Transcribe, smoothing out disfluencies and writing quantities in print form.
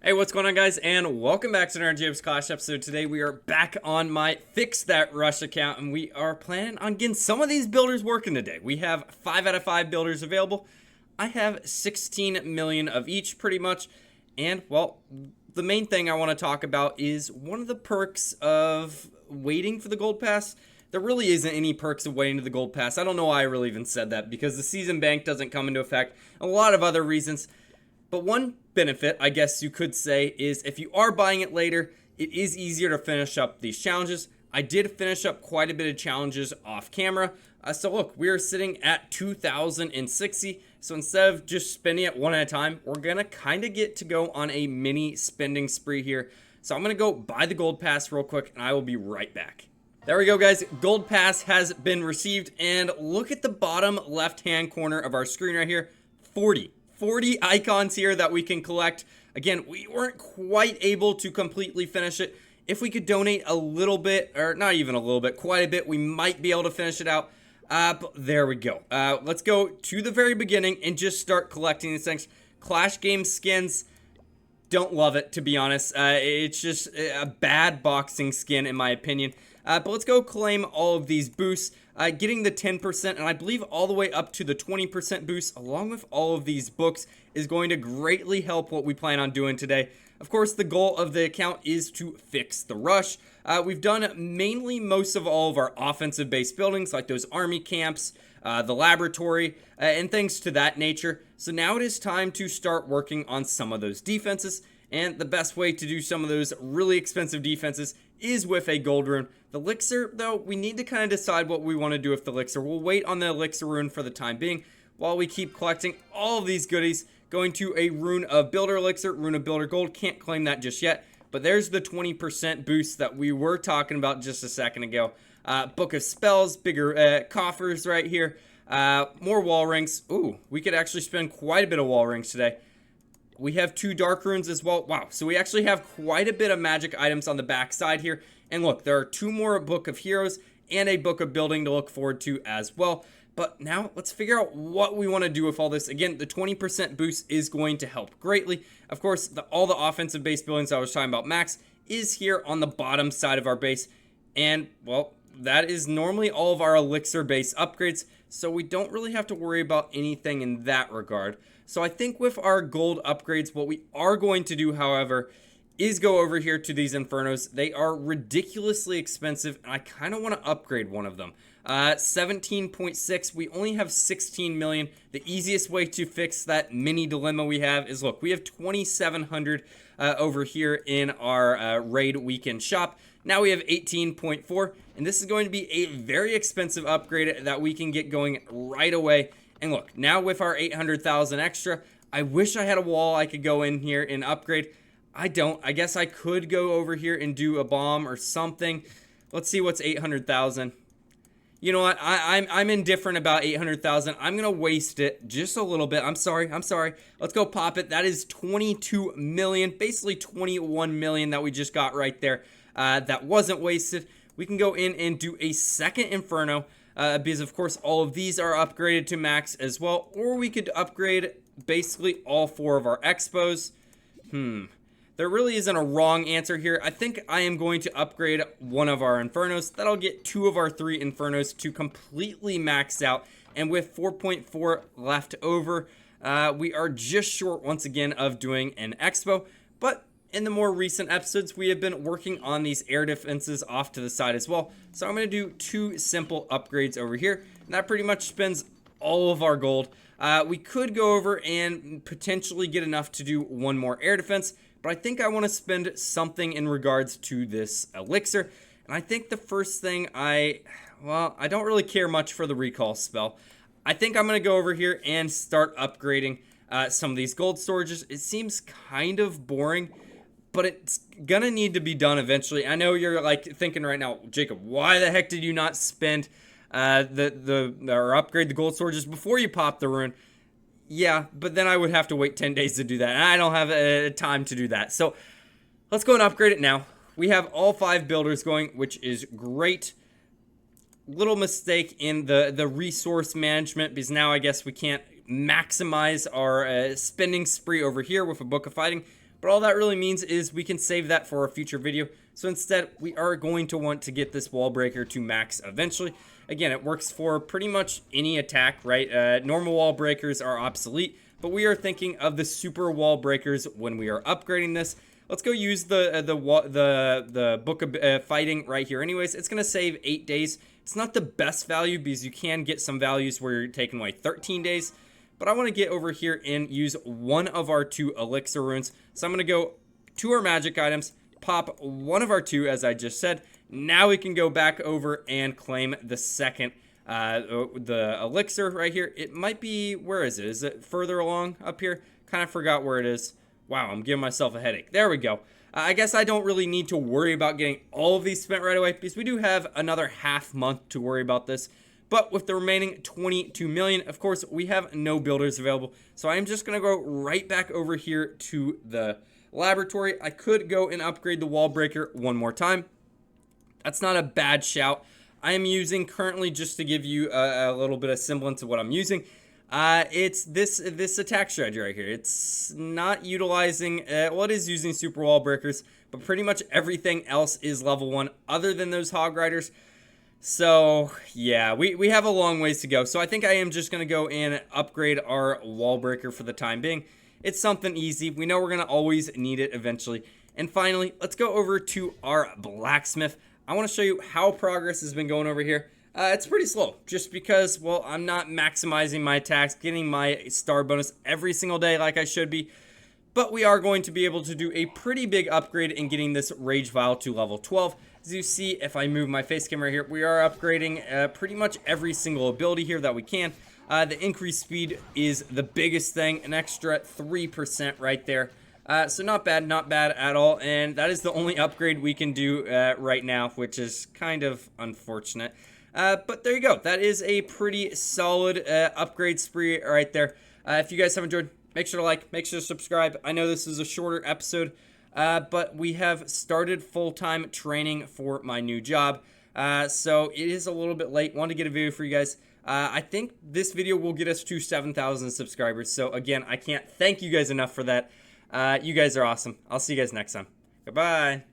Hey, what's going on, guys, and welcome back to another James Clash episode. Today we are back on my Fix That Rush account, and we are planning on getting some of these builders working today. We have 5 out of 5 builders available. I have 16 million of each, pretty much, and, well, the main thing I want to talk about is one of the perks of waiting for the gold pass. There really isn't any perks of waiting to the gold pass. I don't know why I really even said that, because the season bank doesn't come into effect, a lot of other reasons. But one benefit, I guess you could say, is if you are buying it later, it is easier to finish up these challenges. I did finish up quite a bit of challenges off camera. So look, we are sitting at 2,060. So instead of just spending it one at a time, we're going to kind of get to go on a mini spending spree here. So I'm going to go buy the gold pass real quick, and I will be right back. There we go, guys. Gold pass has been received, and look at the bottom left-hand corner of our screen right here. 40 icons here that we can collect. Again, we weren't quite able to completely finish it. If we could donate a little bit, or not even a little bit, quite a bit, we might be able to finish it out. But there we go. Let's go to the very beginning and just start collecting these things. Clash game skins, don't love it, to be honest. It's just a bad boxing skin, in my opinion. But let's go claim all of these boosts. Getting the 10% and I believe all the way up to the 20% boost along with all of these books is going to greatly help what we plan on doing today. Of course, the goal of the account is to fix the rush. We've done mainly most of all of our offensive based buildings, like those army camps, the laboratory, and things to that nature. So now it is time to start working on some of those defenses. And the best way to do some of those really expensive defenses is with a gold rune. The elixir, though, we need to kind of decide what we want to do with the elixir. We'll wait on the elixir rune for the time being while we keep collecting all of these goodies. Going to a rune of builder elixir, rune of builder gold. Can't claim that just yet, but there's the 20% boost that we were talking about just a second ago. Book of spells, bigger coffers right here. More wall rings. Ooh, we could actually spend quite a bit of wall rings today. We have 2 dark runes as well. Wow, so we actually have quite a bit of magic items on the back side here. And look, there are 2 more Book of Heroes and a Book of Building to look forward to as well. But now let's figure out what we want to do with all this. Again, the 20% boost is going to help greatly. Of course, all the offensive base buildings I was talking about max is here on the bottom side of our base. And, well, that is normally all of our elixir base upgrades. So we don't really have to worry about anything in that regard. So I think with our gold upgrades, what we are going to do, however, is go over here to these Infernos. They are ridiculously expensive, and I kind of want to upgrade one of them. 17.6, we only have 16 million. The easiest way to fix that mini dilemma we have is, look, we have 2,700 over here in our raid weekend shop. Now we have 18.4, and this is going to be a very expensive upgrade that we can get going right away. And look, now with our 800,000 extra, I wish I had a wall I could go in here and upgrade. I don't. I guess I could go over here and do a bomb or something. Let's see what's 800,000. You know what? I'm indifferent about 800,000. I'm going to waste it just a little bit. I'm sorry. Let's go pop it. That is 22 million, basically 21 million that we just got right there. That wasn't wasted. We can go in and do a second Inferno. Because of course all of these are upgraded to max as well, or we could upgrade basically all 4 of our expos. There really isn't a wrong answer here. I think I am going to upgrade one of our Infernos. That'll get 2 of our 3 Infernos to completely max out, and with 4.4 left over, we are just short once again of doing an expo. But in the more recent episodes, we have been working on these air defenses off to the side as well. So I'm going to do 2 simple upgrades over here. And that pretty much spends all of our gold. We could go over and potentially get enough to do 1 more air defense. But I think I want to spend something in regards to this elixir. And I think the first thing I don't really care much for the recall spell. I think I'm going to go over here and start upgrading some of these gold storages. It seems kind of boring, but it's gonna need to be done eventually. I know you're like thinking right now, Jacob, why the heck did you not spend or upgrade the gold storages before you pop the rune? Yeah, but then I would have to wait 10 days to do that, and I don't have time to do that. So let's go and upgrade it now. We have all 5 builders going, which is great. Little mistake in the resource management, because now I guess we can't maximize our spending spree over here with a Book of Fighting. but all that really means is we can save that for a future video. So instead, we are going to want to get this wall breaker to max eventually. Again, it works for pretty much any attack, right? Normal wall breakers are obsolete, but we are thinking of the super wall breakers when we are upgrading this. Let's go use the book of fighting right here. Anyways, it's gonna save 8 days. It's not the best value because you can get some values where you're taking away 13 days. But I want to get over here and use one of our 2 elixir runes. So I'm gonna go to our magic items, pop one of our 2, as I just said. Now we can go back over and claim the second the elixir right here. It might be, where is it? Is it further along up here? Kind of forgot where it is. Wow, I'm giving myself a headache. There we go. I guess I don't really need to worry about getting all of these spent right away because we do have another half month to worry about this. But with the remaining 22 million, of course, we have no builders available. So I am just going to go right back over here to the laboratory. I could go and upgrade the wall breaker one more time. That's not a bad shout. I am using currently, just to give you a little bit of semblance of what I'm using, it's this attack strategy right here. It's not utilizing, well, it is using super wall breakers, but pretty much everything else is level 1 other than those hog riders. So yeah, we have a long ways to go. So I think I am just going to go and upgrade our wall breaker for the time being. It's something easy. We know we're going to always need it eventually. And finally, let's go over to our blacksmith. I want to show you how progress has been going over here. It's pretty slow just because, well, I'm not maximizing my attacks, getting my star bonus every single day like I should be. But we are going to be able to do a pretty big upgrade in getting this rage vial to level 12. As you see, if I move my face camera here, we are upgrading pretty much every single ability here that we can. The increased speed is the biggest thing, an extra 3% right there. So not bad at all. And that is the only upgrade we can do right now, which is kind of unfortunate. But there you go. That is a pretty solid upgrade spree right there. If you guys have enjoyed, make sure to like, make sure to subscribe. I know this is a shorter episode, but we have started full-time training for my new job. So it is a little bit late. Wanted to get a video for you guys. I think this video will get us to 7,000 subscribers. So again, I can't thank you guys enough for that. You guys are awesome. I'll see you guys next time. Goodbye.